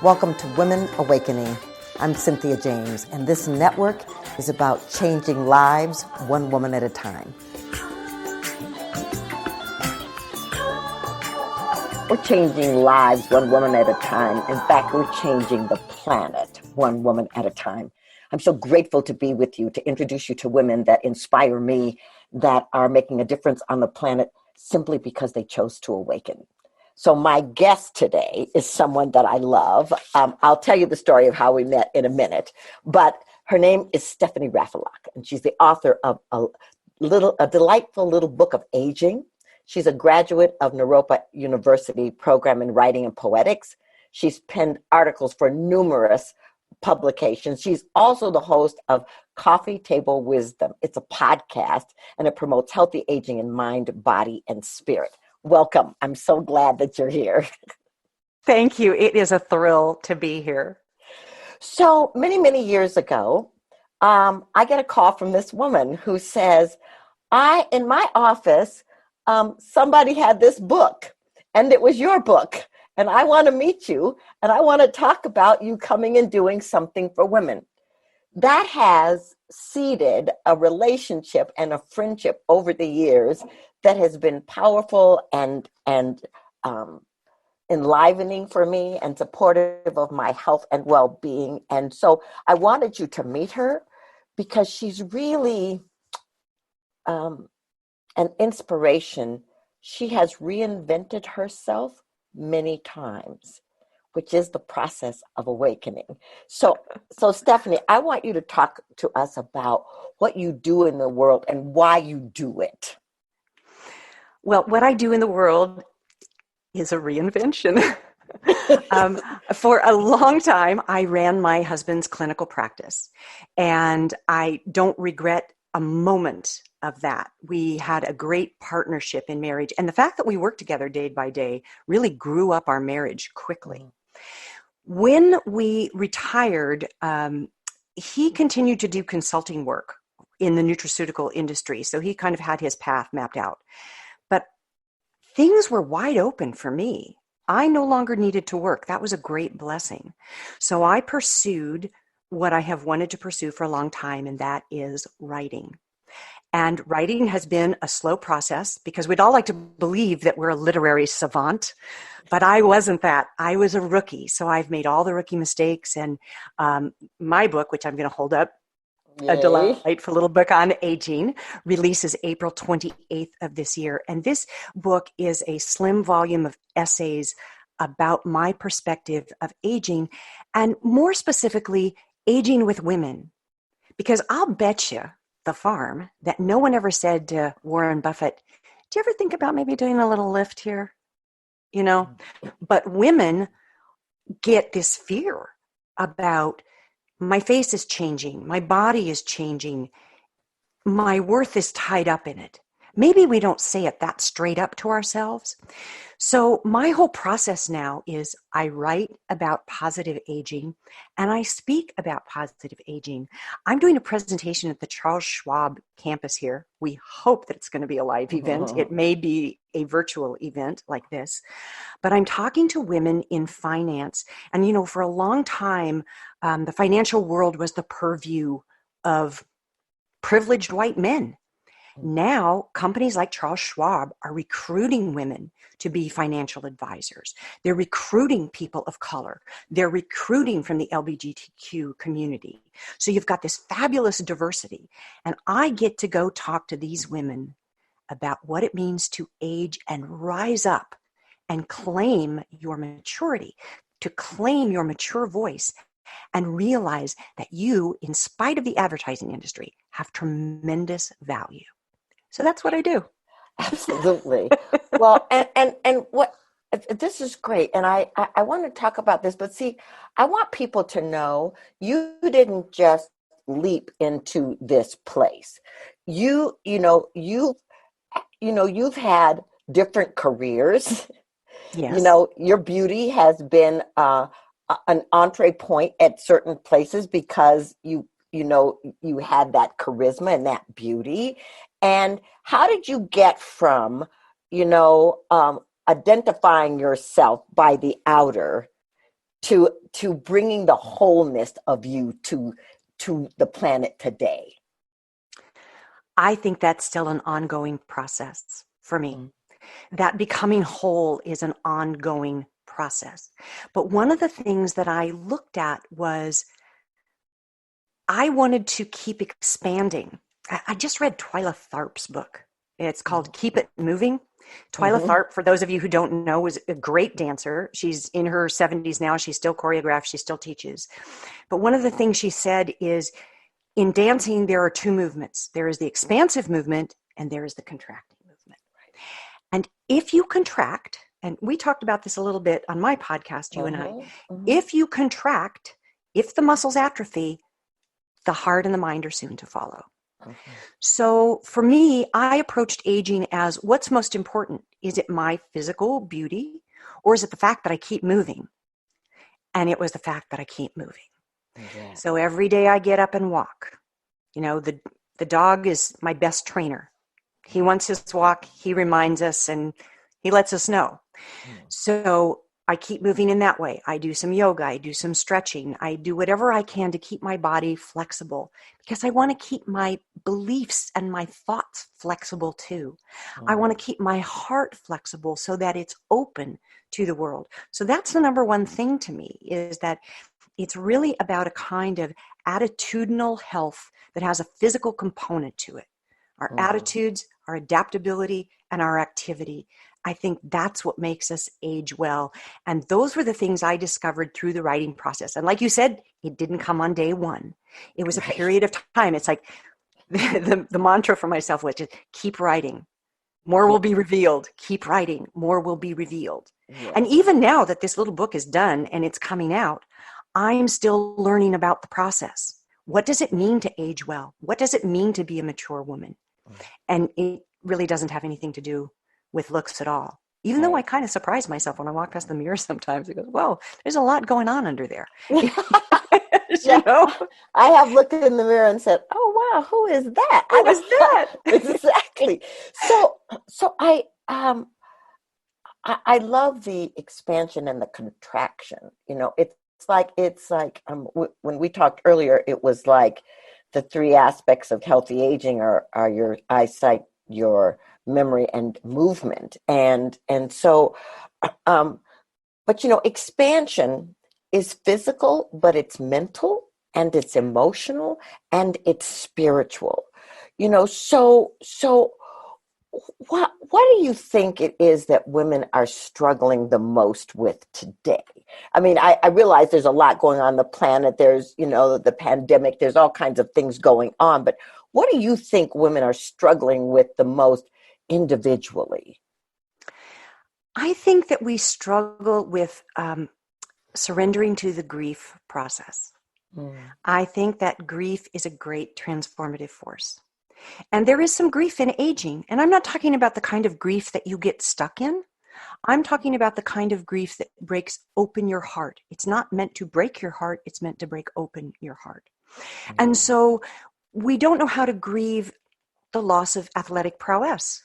Welcome to Women Awakening. I'm Cynthia James, and this network is about changing lives one woman at a time. We're changing lives one woman at a time. In fact, we're changing the planet one woman at a time. I'm so grateful to be with you, to introduce you to women that inspire me, that are making a difference on the planet simply because they chose to awaken. So my guest today is someone that I love. I'll tell you the story of how we met in a minute, but her name is Stephanie Raffelock, and she's the author of a delightful little book of aging. She's a graduate of Naropa University program in Writing and Poetics. She's penned articles for numerous publications. She's also the host of Coffee Table Wisdom. It's a podcast, and it promotes healthy aging in mind, body, and spirit. Welcome. I'm so glad that you're here. Thank you. It is a thrill to be here. So many years ago, I get a call from this woman who says, in my office, somebody had this book, and it was your book, and I want to meet you, and I want to talk about you coming and doing something for women. That has seeded a relationship and a friendship over the years that has been powerful and enlivening for me and supportive of my health and well-being. And so I wanted you to meet her because she's really an inspiration. She has reinvented herself many times, which is the process of awakening. So Stephanie, I want you to talk to us about what you do in the world and why you do it. Well, what I do in the world is a reinvention. For a long time, I ran my husband's clinical practice, and I don't regret a moment of that. We had a great partnership in marriage, and the fact that we worked together day by day really grew up our marriage quickly. When we retired, he continued to do consulting work in the nutraceutical industry, so he kind of had his path mapped out. But things were wide open for me. I no longer needed to work. That was a great blessing. So I pursued what I have wanted to pursue for a long time, and that is writing. And writing has been a slow process because we'd all like to believe that we're a literary savant, but I wasn't that. I was a rookie. So I've made all the rookie mistakes. And my book, which I'm going to hold up, Yay. A delightful little book on aging, releases April 28th of this year. And this book is a slim volume of essays about my perspective of aging, and more specifically, aging with women. Because I'll bet you the farm that no one ever said to Warren Buffett, do you ever think about maybe doing a little lift here? You know, but women get this fear about my face is changing, my body is changing, my worth is tied up in it. Maybe we don't say it that straight up to ourselves. So my whole process now is I write about positive aging and I speak about positive aging. I'm doing a presentation at the Charles Schwab campus here. We hope that it's going to be a live event. It may be a virtual event like this, but I'm talking to women in finance. And, you know, for a long time, the financial world was the purview of privileged white men. Now, companies like Charles Schwab are recruiting women to be financial advisors. They're recruiting people of color. They're recruiting from the LGBTQ community. So you've got this fabulous diversity. And I get to go talk to these women about what it means to age and rise up and claim your maturity, to claim your mature voice, and realize that you, in spite of the advertising industry, have tremendous value. So that's what I do. Absolutely. Well, and what this is great. And I want to talk about this, but see, I want people to know you didn't just leap into this place. You've had different careers. Yes. You know, your beauty has been an entree point at certain places because you had that charisma and that beauty. And how did you get from, identifying yourself by the outer to bringing the wholeness of you to the planet today? I think that's still an ongoing process for me. That becoming whole is an ongoing process. But one of the things that I looked at was I wanted to keep expanding. I just read Twyla Tharp's book. It's called Keep It Moving. Twyla Tharp, for those of you who don't know, is a great dancer. She's in her 70s now. She still choreographs. She still teaches. But one of the things she said is, in dancing, there are two movements. There is the expansive movement and there is the contracting movement. And if you contract, and we talked about this a little bit on my podcast, you and I, if you contract, if the muscles atrophy, the heart and the mind are soon to follow. So for me, I approached aging as, what's most important? Is it my physical beauty, or is it the fact that I keep moving? And it was the fact that I keep moving. So every day I get up and walk. You know, the dog is my best trainer. He wants his walk, he reminds us, and he lets us know. So I keep moving in that way. I do some yoga, I do some stretching, I do whatever I can to keep my body flexible, because I want to keep my beliefs and my thoughts flexible too. I want to keep my heart flexible so that it's open to the world. So that's the number one thing to me, is that it's really about a kind of attitudinal health that has a physical component to it. Our attitudes, our adaptability, and our activity. I think that's what makes us age well. And those were the things I discovered through the writing process. And like you said, it didn't come on day one. It was a period of time. It's like the mantra for myself, which is keep writing. More will be revealed. Keep writing. More will be revealed. And even now that this little book is done and it's coming out, I'm still learning about the process. What does it mean to age well? What does it mean to be a mature woman? And it really doesn't have anything to do with looks at all. Even though I kind of surprise myself when I walk past the mirror sometimes. I go, well, there's a lot going on under there. You know? I have looked in the mirror and said, oh, wow, who is that? Who is that? Exactly. So I love the expansion and the contraction. You know, it's like when we talked earlier, it was like the three aspects of healthy aging are your eyesight, your memory, and movement. And so, but you know, expansion is physical, but it's mental and it's emotional and it's spiritual. You know, so what do you think it is that women are struggling the most with today? I mean, I realize there's a lot going on the planet. There's, you know, the pandemic, there's all kinds of things going on, but what do you think women are struggling with the most individually? I think that we struggle with surrendering to the grief process. I think that grief is a great transformative force. And there is some grief in aging. And I'm not talking about the kind of grief that you get stuck in. I'm talking about the kind of grief that breaks open your heart. It's not meant to break your heart. It's meant to break open your heart. And so we don't know how to grieve the loss of athletic prowess.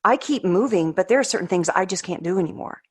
I keep moving, but there are certain things I just can't do anymore.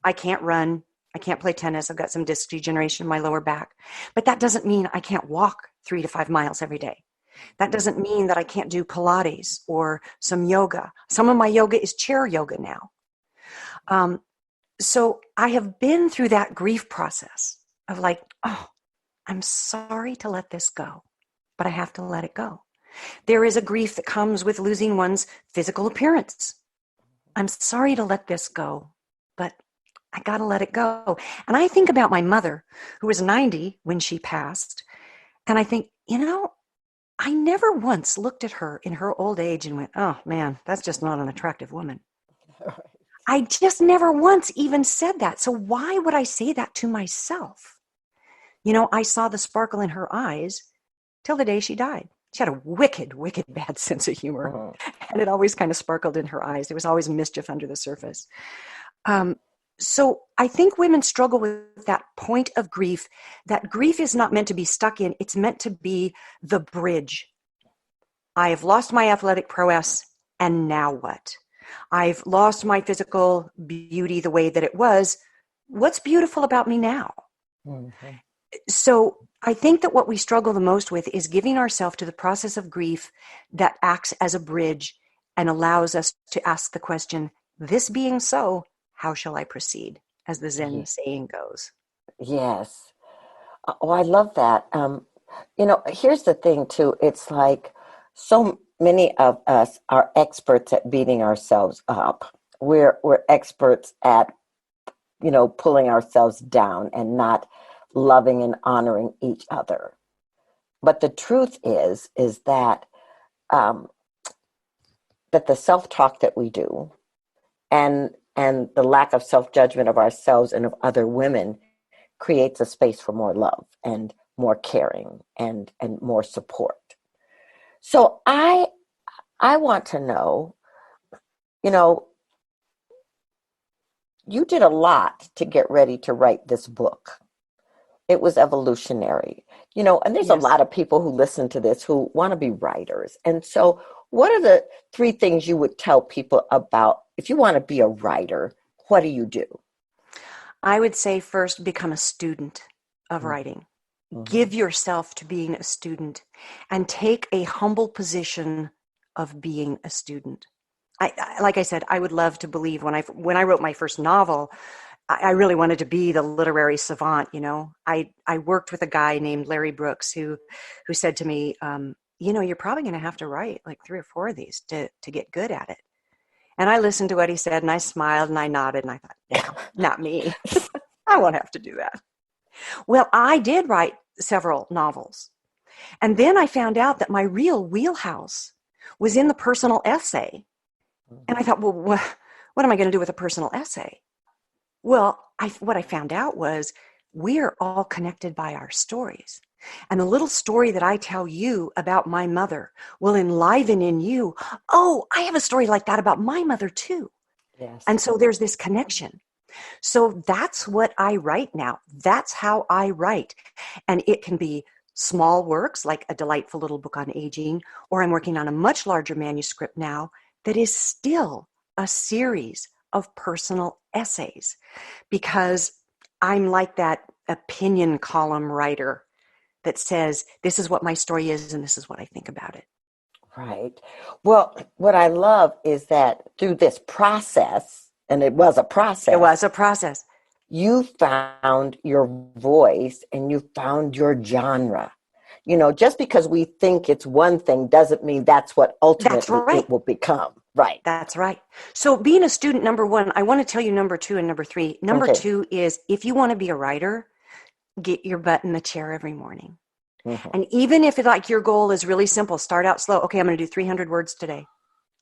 I can't run. I can't play tennis. I've got some disc degeneration in my lower back. But that doesn't mean I can't walk 3 to 5 miles every day. That doesn't mean that I can't do Pilates or some yoga. Some of my yoga is chair yoga now. So I have been through that grief process of like, oh, I'm sorry to let this go, but I have to let it go. There is a grief that comes with losing one's physical appearance. I'm sorry to let this go, but I got to let it go. And I think about my mother, who was 90 when she passed, and I think, you know, I never once looked at her in her old age and went, oh man, that's just not an attractive woman. I just never once even said that. So why would I say that to myself? You know, I saw the sparkle in her eyes till the day she died. She had a wicked, wicked bad sense of humor. And it always kind of sparkled in her eyes. There was always mischief under the surface. So I think women struggle with that point of grief. That grief is not meant to be stuck in. It's meant to be the bridge. I have lost my athletic prowess, and now what? I've lost my physical beauty the way that it was. What's beautiful about me now? Mhm. So I think that what we struggle the most with is giving ourselves to the process of grief that acts as a bridge and allows us to ask the question, this being so, how shall I proceed? As the Zen saying goes. Yes. Oh, I love that. Here's the thing too. It's like so many of us are experts at beating ourselves up. We're experts at, pulling ourselves down and not loving and honoring each other. But the truth is um, that the self-talk that we do and the lack of self-judgment of ourselves and of other women creates a space for more love and more caring and more support. So I want to know, you know, you did a lot to get ready to write this book. It was evolutionary, and there's a Yes. lot of people who listen to this who want to be writers. And so what are the three things you would tell people about if you want to be a writer, what do you do? I would say first, become a student of Mm-hmm. writing. Mm-hmm. Give yourself to being a student and take a humble position of being a student. Like I said, I would love to believe when I wrote my first novel, I really wanted to be the literary savant. I worked with a guy named Larry Brooks who said to me, you're probably going to have to write like 3 or 4 of these to get good at it. And I listened to what he said and I smiled and I nodded and I thought, no, not me. I won't have to do that. Well, I did write several novels. And then I found out that my real wheelhouse was in the personal essay. And I thought, well, what am I going to do with a personal essay? Well, what I found out was we're all connected by our stories. And the little story that I tell you about my mother will enliven in you. Oh, I have a story like that about my mother too. Yes. And so there's this connection. So that's what I write now. That's how I write. And it can be small works like a delightful little book on aging, or I'm working on a much larger manuscript now that is still a series of personal essays because I'm like that opinion column writer that says, this is what my story is and this is what I think about it. Right. Well, what I love is that through this process, and it was a It process, was a process. you found your voice and you found your genre. Just because we think it's one thing doesn't mean that's what That's ultimately right. it will become. Right. That's right. So being a student, number one, I want to tell you number two and number three. Number Okay. two is if you want to be a writer, get your butt in the chair every morning. Mm-hmm. And even if your goal is really simple, start out slow. Okay, I'm going to do 300 words today.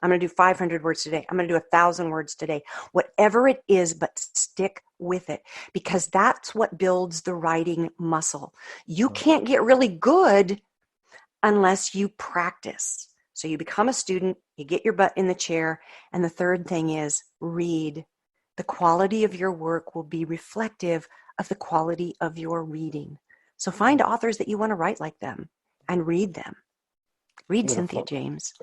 I'm going to do 500 words today. I'm going to do 1,000 words today. Whatever it is, but stick with it because that's what builds the writing muscle. You can't get really good unless you practice. So you become a student, you get your butt in the chair, and the third thing is read. The quality of your work will be reflective of the quality of your reading. So find authors that you want to write like them and read them. Read Cynthia Beautiful. James.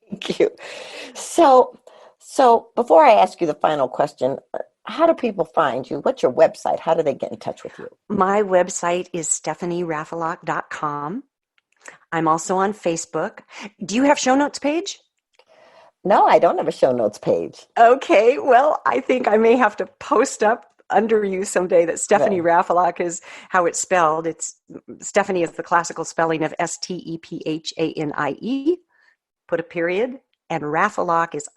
Thank you. So before I ask you the final question, how do people find you? What's your website? How do they get in touch with you? My website is stephanieraffelock.com. I'm also on Facebook. Do you have show notes page? No, I don't have a show notes page. Okay, well, I think I may have to post up under you someday that Stephanie Right. Raffelock is how it's spelled. It's Stephanie is the classical spelling of Stephanie, put a period, and Raffelock is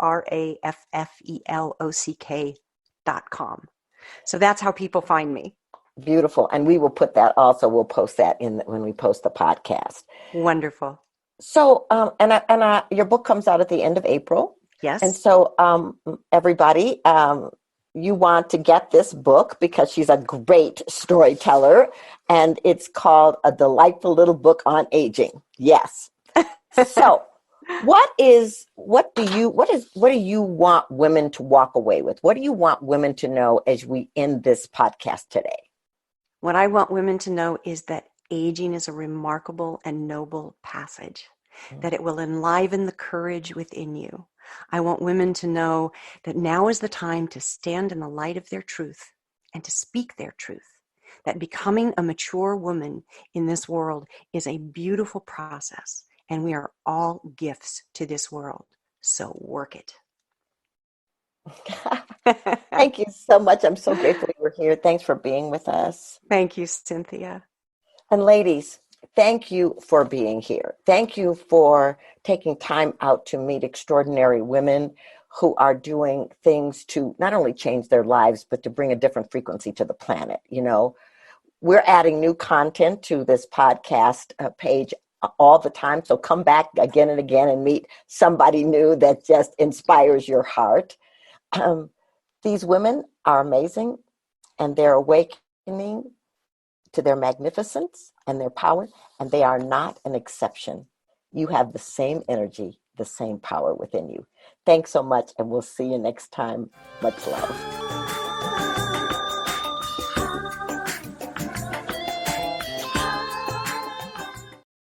RAFFELOCK.com. So that's how people find me. Beautiful. And we will put that also, we'll post that when we post the podcast. Wonderful. So, your book comes out at the end of April. Yes. And so, everybody, you want to get this book because she's a great storyteller, and it's called A Delightful Little Book on Aging. Yes. So, what do you want women to walk away with? What do you want women to know as we end this podcast today? What I want women to know is that aging is a remarkable and noble passage, that it will enliven the courage within you. I want women to know that now is the time to stand in the light of their truth and to speak their truth that becoming a mature woman in this world is a beautiful process, and we are all gifts to this world. So work it. Thank you so much. I'm so grateful you were here. Thanks for being with us. Thank you, Cynthia. And ladies, thank you for being here. Thank you for taking time out to meet extraordinary women who are doing things to not only change their lives, but to bring a different frequency to the planet. You know, we're adding new content to this podcast page all the time. So come back again and again and meet somebody new that just inspires your heart. These women are amazing, and they're awakening to their magnificence and their power, and they are not an exception. You have the same energy, the same power within you. Thanks so much, and we'll see you next time. Much love.